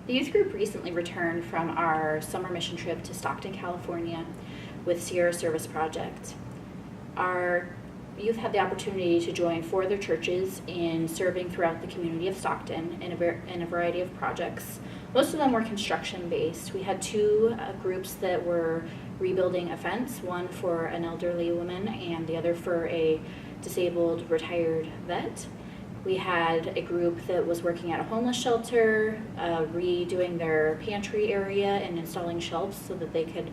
The youth group recently returned from our summer mission trip to Stockton, California with Sierra Service Project. Our youth had the opportunity to join 4 other churches in serving throughout the community of Stockton in a variety of projects. Most of them were construction-based. We had 2 groups that were rebuilding a fence, one for an elderly woman and the other for a disabled retired vet. We had a group that was working at a homeless shelter, redoing their pantry area and installing shelves so that they could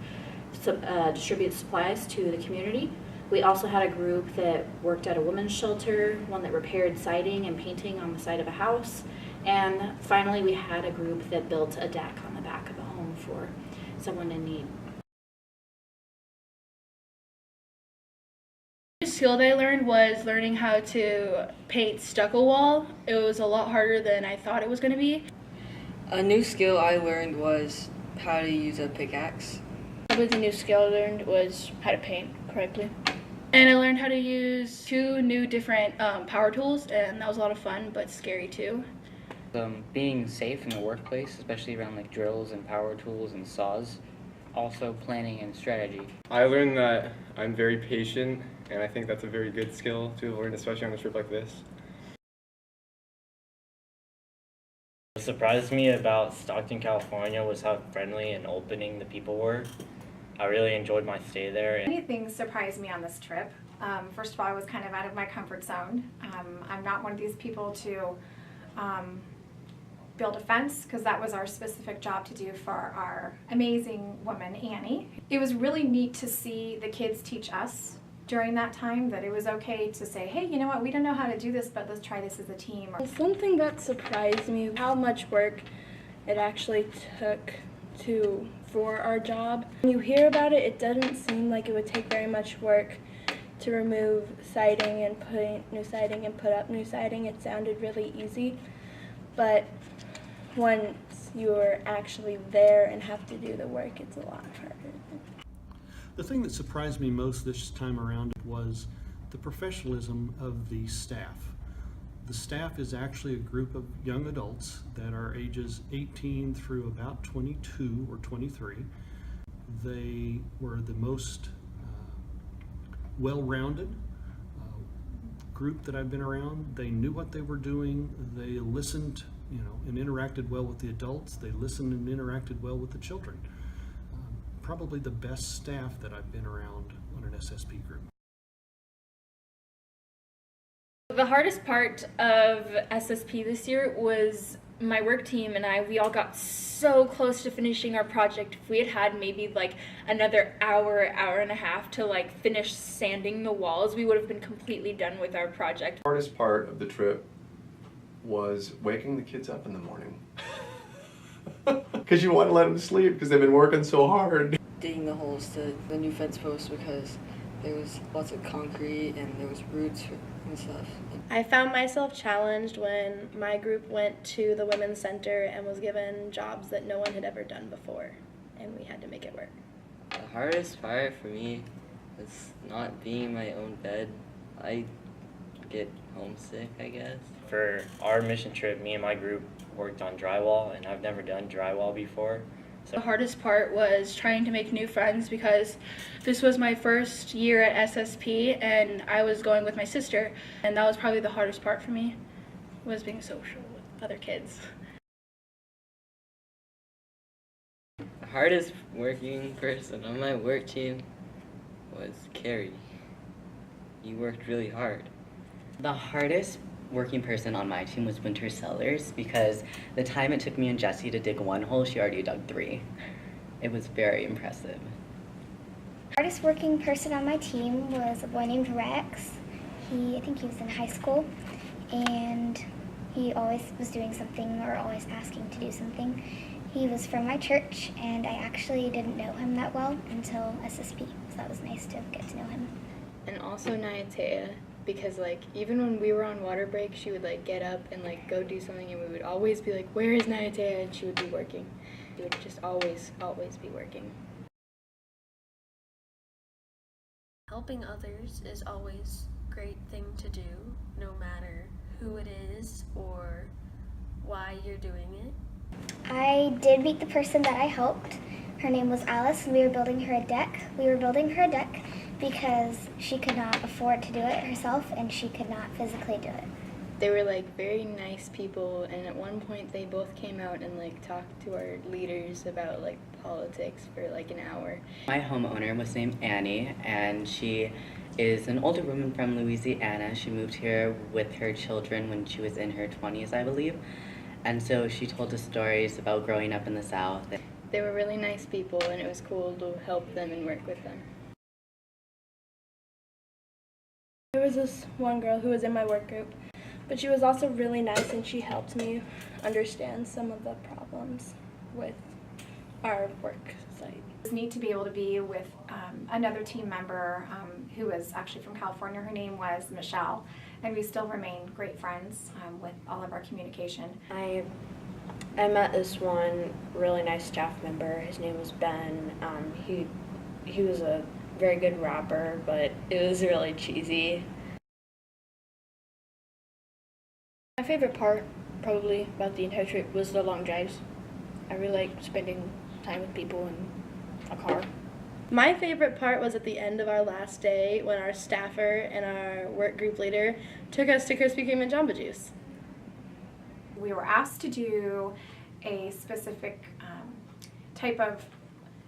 distribute supplies to the community. We also had a group that worked at a women's shelter, one that repaired siding and painting on the side of a house, and finally we had a group that built a deck on the back of a home for someone in need. The skill that I learned was learning how to paint stucco wall. It was a lot harder than I thought it was going to be. A new skill I learned was how to use a pickaxe. Probably the new skill I learned was how to paint correctly. And I learned how to use 2 new different power tools, and that was a lot of fun, but scary too. Being safe in the workplace, especially around like drills and power tools and saws. Also planning and strategy. I learned that I'm very patient, and I think that's a very good skill to learn, especially on a trip like this. What surprised me about Stockton, California was how friendly and opening the people were. I really enjoyed my stay there. Many things surprised me on this trip. First of all, I was kind of out of my comfort zone. I'm not one of these people to build a fence, because that was our specific job to do for our amazing woman, Annie. It was really neat to see the kids teach us during that time that it was okay to say, hey, you know what, we don't know how to do this, but let's try this as a team. Something that surprised me, how much work it actually took for our job. When you hear about it, it doesn't seem like it would take very much work to remove siding and put new siding and put up new siding. It sounded really easy, but once you're actually there and have to do the work, it's a lot harder. The thing that surprised me most this time around was the professionalism of the staff. The staff is actually a group of young adults that are ages 18 through about 22 or 23. They were the most well-rounded group that I've been around. They knew what they were doing. They listened, and interacted well with the adults. They listened and interacted well with the children. Probably the best staff that I've been around on an SSP group. The hardest part of SSP this year was my work team and we all got so close to finishing our project. If we had had maybe like another hour and a half to like finish sanding the walls, we would have been completely done with our project. The hardest part of the trip was waking the kids up in the morning. Because you want to let them sleep because they've been working so hard. Digging the holes to the new fence post because there was lots of concrete and there was roots and stuff. I found myself challenged when my group went to the women's center and was given jobs that no one had ever done before, and we had to make it work. The hardest part for me was not being in my own bed. I get homesick, I guess. For our mission trip, me and my group worked on drywall, and I've never done drywall before. The hardest part was trying to make new friends because this was my first year at SSP and I was going with my sister, and that was probably the hardest part for me, was being social with other kids. The hardest working person on my work team was Carrie. He worked really hard. The hardest working person on my team was Winter Sellers because the time it took me and Jessie to dig 1 hole, she already dug 3. It was very impressive. The hardest working person on my team was a boy named Rex. I think he was in high school, and he always was doing something or always asking to do something. He was from my church, and I actually didn't know him that well until SSP, so that was nice to get to know him. And also Nyatea, because even when we were on water break, she would get up and go do something, and we would always be like, where is Nyatea? And she would be working. She would just always be working. Helping others is always a great thing to do, no matter who it is or why you're doing it. I did meet the person that I helped. Her name was Alice, and we were building her a deck. We were building her a deck because she could not afford to do it herself, and she could not physically do it. They were like very nice people, and at one point they both came out and like talked to our leaders about like politics for like an hour. My homeowner was named Annie, and she is an older woman from Louisiana. She moved here with her children when she was in her 20s, I believe. And so she told us stories about growing up in the South. They were really nice people, and it was cool to help them and work with them. There was this one girl who was in my work group, but she was also really nice, and she helped me understand some of the problems with our work site. It was neat to be able to be with another team member who was actually from California. Her name was Michelle, and we still remain great friends with all of our communication. I met this one really nice staff member. His name was Ben. He was a very good rapper, but it was really cheesy. My favorite part, probably, about the entire trip was the long drives. I really liked spending time with people in a car. My favorite part was at the end of our last day when our staffer and our work group leader took us to Krispy Kreme and Jamba Juice. We were asked to do a specific type of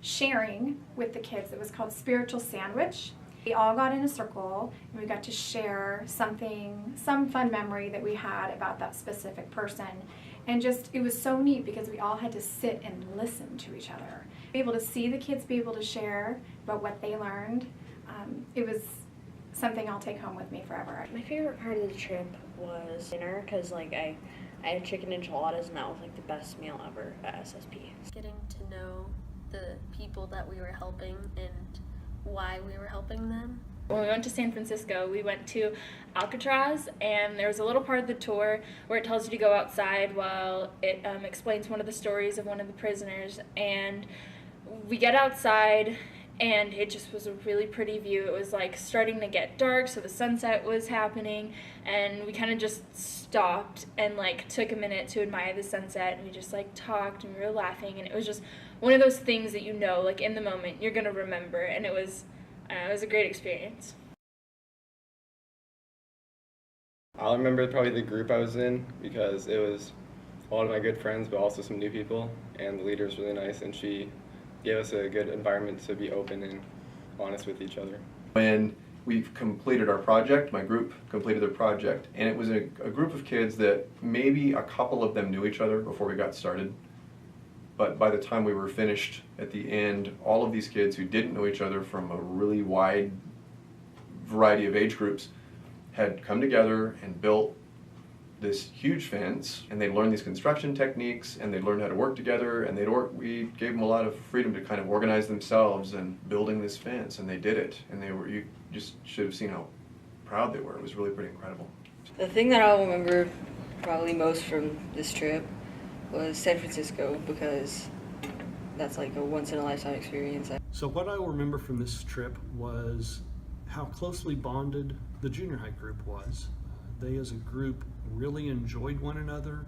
sharing with the kids. It was called Spiritual Sandwich. We all got in a circle and we got to share something, some fun memory that we had about that specific person. And just, it was so neat because we all had to sit and listen to each other. Be able to see the kids be able to share about what they learned. It was something I'll take home with me forever. My favorite part of the trip was dinner, because like I had chicken enchiladas, and that was like the best meal ever at SSP. Getting to know the people that we were helping and why we were helping them. When we went to San Francisco, we went to Alcatraz, and there was a little part of the tour where it tells you to go outside while it explains one of the stories of one of the prisoners. And we get outside, and it just was a really pretty view. It was like starting to get dark, so the sunset was happening, and we kind of just stopped and like took a minute to admire the sunset, and we just like talked, and we were laughing, and it was just one of those things that, you know, like in the moment you're gonna remember, and it was a great experience. I'll remember probably the group I was in because it was a lot of my good friends, but also some new people, and the leader was really nice, and she gave us a good environment to be open and honest with each other. When we've completed our project, my group completed their project, and it was a group of kids that maybe a couple of them knew each other before we got started. But by the time we were finished at the end, all of these kids who didn't know each other from a really wide variety of age groups had come together and built this huge fence, and they learned these construction techniques, and they learned how to work together, and we gave them a lot of freedom to kind of organize themselves and building this fence, and they did it. And you just should have seen how proud they were. It was really pretty incredible. The thing that I'll remember probably most from this trip was San Francisco, because that's like a once-in-a-lifetime experience. So what I remember from this trip was how closely bonded the junior high group was. They as a group really enjoyed one another.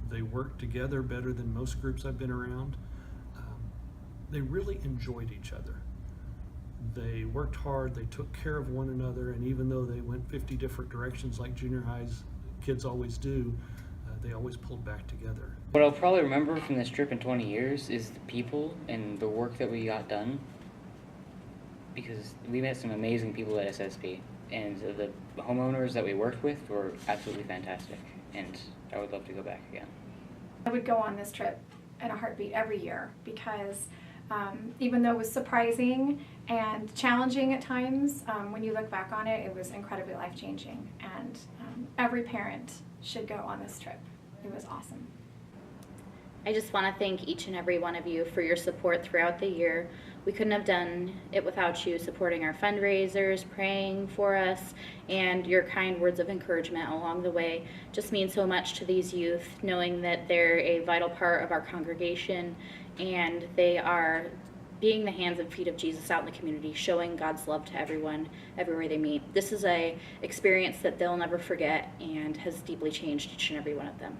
They worked together better than most groups I've been around. They really enjoyed each other. They worked hard, they took care of one another, and even though they went 50 different directions like junior highs kids always do, they always pulled back together. What I'll probably remember from this trip in 20 years is the people and the work that we got done, because we met some amazing people at SSP, and the homeowners that we worked with were absolutely fantastic, and I would love to go back again. I would go on this trip in a heartbeat every year because even though it was surprising and challenging at times, when you look back on it, it was incredibly life-changing, and every parent should go on this trip. It was awesome. I just want to thank each and every one of you for your support throughout the year. We couldn't have done it without you supporting our fundraisers, praying for us, and your kind words of encouragement along the way. Just means so much to these youth, knowing that they're a vital part of our congregation, and they are being the hands and feet of Jesus out in the community, showing God's love to everyone, everywhere they meet. This is an experience that they'll never forget and has deeply changed each and every one of them.